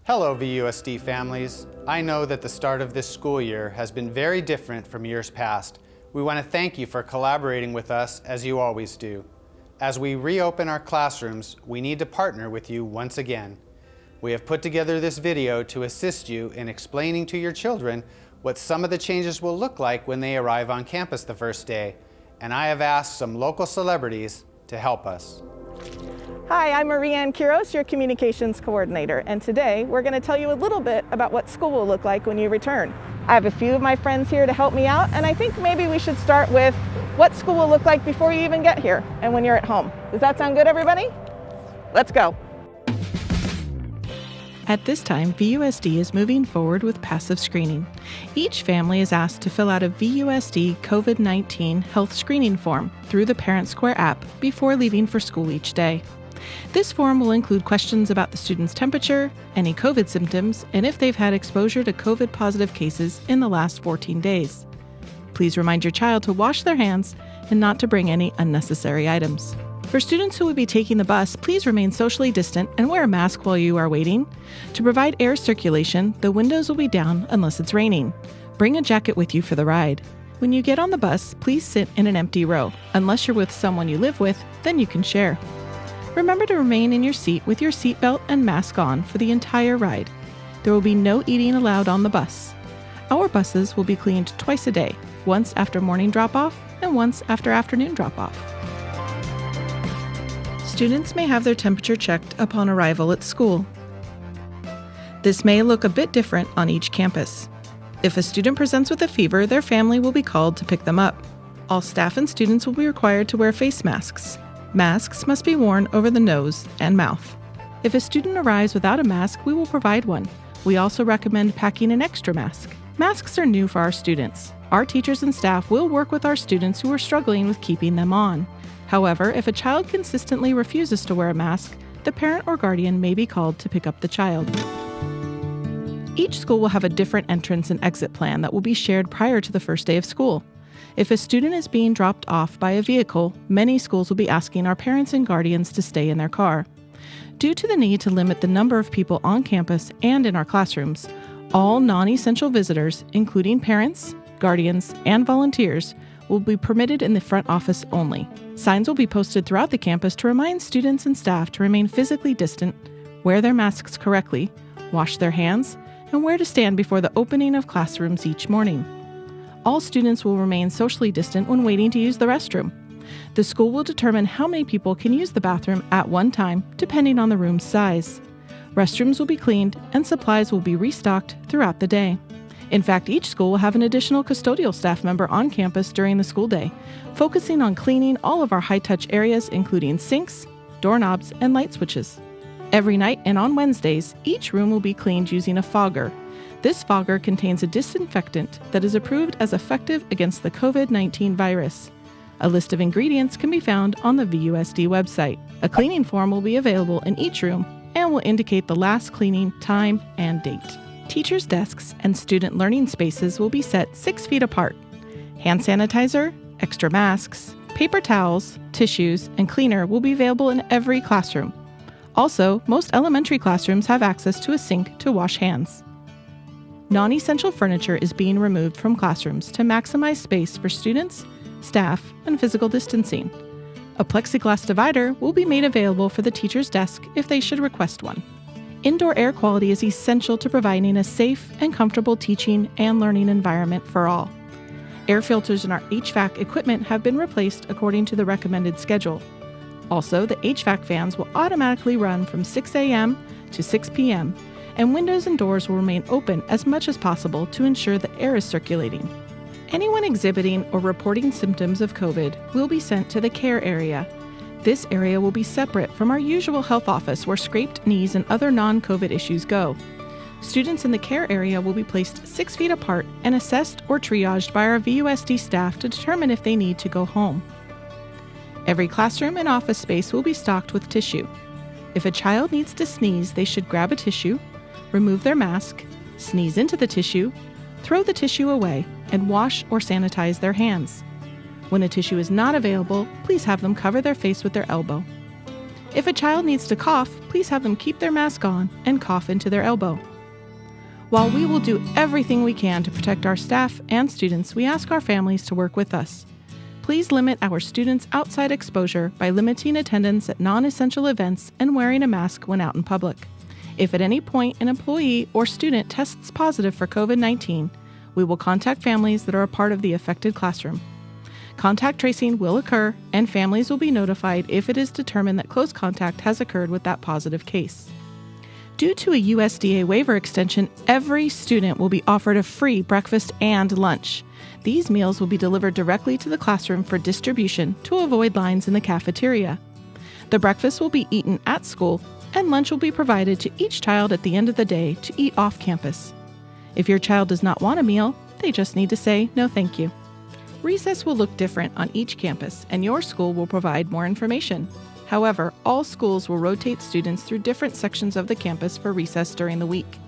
Hello VUSD families. I know that the start of this school year has been very different from years past. We want to thank you for collaborating with us as you always do. As we reopen our classrooms, we need to partner with you once again. We have put together this video to assist you in explaining to your children what some of the changes will look like when they arrive on campus the first day, and I have asked some local celebrities to help us. Hi, I'm Marie-Ann Quiros, your Communications Coordinator, and today we're going to tell you a little bit about what school will look like when you return. I have a few of my friends here to help me out, and I think maybe we should start with what school will look like before you even get here and when you're at home. Does that sound good, everybody? Let's go. At this time, VUSD is moving forward with passive screening. Each family is asked to fill out a VUSD COVID-19 health screening form through the Parent Square app before leaving for school each day. This form will include questions about the student's temperature, any COVID symptoms, and if they've had exposure to COVID-positive cases in the last 14 days. Please remind your child to wash their hands and not to bring any unnecessary items. For students who will be taking the bus, please remain socially distant and wear a mask while you are waiting. To provide air circulation, the windows will be down unless it's raining. Bring a jacket with you for the ride. When you get on the bus, please sit in an empty row. Unless you're with someone you live with, then you can share. Remember to remain in your seat with your seatbelt and mask on for the entire ride. There will be no eating allowed on the bus. Our buses will be cleaned twice a day, once after morning drop-off and once after afternoon drop-off. Students may have their temperature checked upon arrival at school. This may look a bit different on each campus. If a student presents with a fever, their family will be called to pick them up. All staff and students will be required to wear face masks. Masks must be worn over the nose and mouth. If a student arrives without a mask, we will provide one. We also recommend packing an extra mask. Masks are new for our students. Our teachers and staff will work with our students who are struggling with keeping them on. However, if a child consistently refuses to wear a mask, the parent or guardian may be called to pick up the child. Each school will have a different entrance and exit plan that will be shared prior to the first day of school. If a student is being dropped off by a vehicle, many schools will be asking our parents and guardians to stay in their car. Due to the need to limit the number of people on campus and in our classrooms, all non-essential visitors, including parents, guardians, and volunteers, will be permitted in the front office only. Signs will be posted throughout the campus to remind students and staff to remain physically distant, wear their masks correctly, wash their hands, and where to stand before the opening of classrooms each morning. All students will remain socially distant when waiting to use the restroom. The school will determine how many people can use the bathroom at one time, depending on the room's size. Restrooms will be cleaned and supplies will be restocked throughout the day. In fact, each school will have an additional custodial staff member on campus during the school day, focusing on cleaning all of our high-touch areas, including sinks, doorknobs, and light switches. Every night and on Wednesdays, each room will be cleaned using a fogger. This fogger contains a disinfectant that is approved as effective against the COVID-19 virus. A list of ingredients can be found on the VUSD website. A cleaning form will be available in each room and will indicate the last cleaning time and date. Teachers' desks and student learning spaces will be set 6 feet apart. Hand sanitizer, extra masks, paper towels, tissues, and cleaner will be available in every classroom. Also, most elementary classrooms have access to a sink to wash hands. Non-essential furniture is being removed from classrooms to maximize space for students, staff, and physical distancing. A plexiglass divider will be made available for the teacher's desk if they should request one. Indoor air quality is essential to providing a safe and comfortable teaching and learning environment for all. Air filters in our HVAC equipment have been replaced according to the recommended schedule. Also, the HVAC fans will automatically run from 6 a.m. to 6 p.m., and windows and doors will remain open as much as possible to ensure the air is circulating. Anyone exhibiting or reporting symptoms of COVID will be sent to the care area. This area will be separate from our usual health office where scraped knees and other non-COVID issues go. Students in the care area will be placed 6 feet apart and assessed or triaged by our VUSD staff to determine if they need to go home. Every classroom and office space will be stocked with tissue. If a child needs to sneeze, they should grab a tissue, remove their mask, sneeze into the tissue, throw the tissue away, and wash or sanitize their hands. When a tissue is not available, please have them cover their face with their elbow. If a child needs to cough, please have them keep their mask on and cough into their elbow. While we will do everything we can to protect our staff and students, we ask our families to work with us. Please limit our students' outside exposure by limiting attendance at non-essential events and wearing a mask when out in public. If at any point an employee or student tests positive for COVID-19, we will contact families that are a part of the affected classroom. Contact tracing will occur, and families will be notified if it is determined that close contact has occurred with that positive case. Due to a USDA waiver extension, every student will be offered a free breakfast and lunch. These meals will be delivered directly to the classroom for distribution to avoid lines in the cafeteria. The breakfast will be eaten at school, and lunch will be provided to each child at the end of the day to eat off campus. If your child does not want a meal, they just need to say no thank you. Recess will look different on each campus, and your school will provide more information. However, all schools will rotate students through different sections of the campus for recess during the week.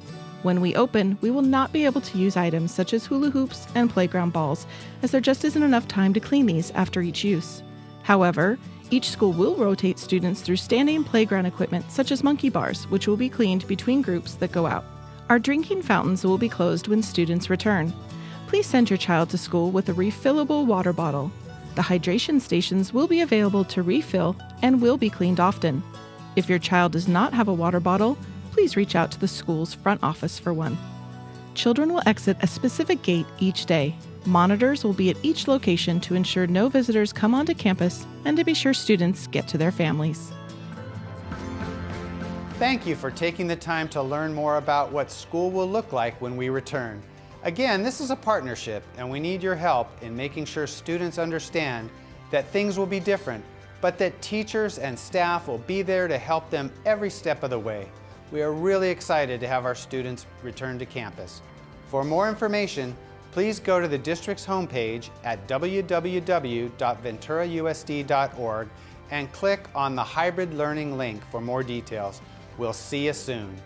When we open, we will not be able to use items such as hula hoops and playground balls, as there just isn't enough time to clean these after each use. However, each school will rotate students through standing playground equipment such as monkey bars, which will be cleaned between groups that go out. Our drinking fountains will be closed when students return. Please send your child to school with a refillable water bottle. The hydration stations will be available to refill and will be cleaned often. If your child does not have a water bottle, please reach out to the school's front office for one. Children will exit a specific gate each day. Monitors will be at each location to ensure no visitors come onto campus and to be sure students get to their families. Thank you for taking the time to learn more about what school will look like when we return. Again, this is a partnership, and we need your help in making sure students understand that things will be different, but that teachers and staff will be there to help them every step of the way. We are really excited to have our students return to campus. For more information, please go to the district's homepage at www.venturausd.org and click on the Hybrid Learning link for more details. We'll see you soon.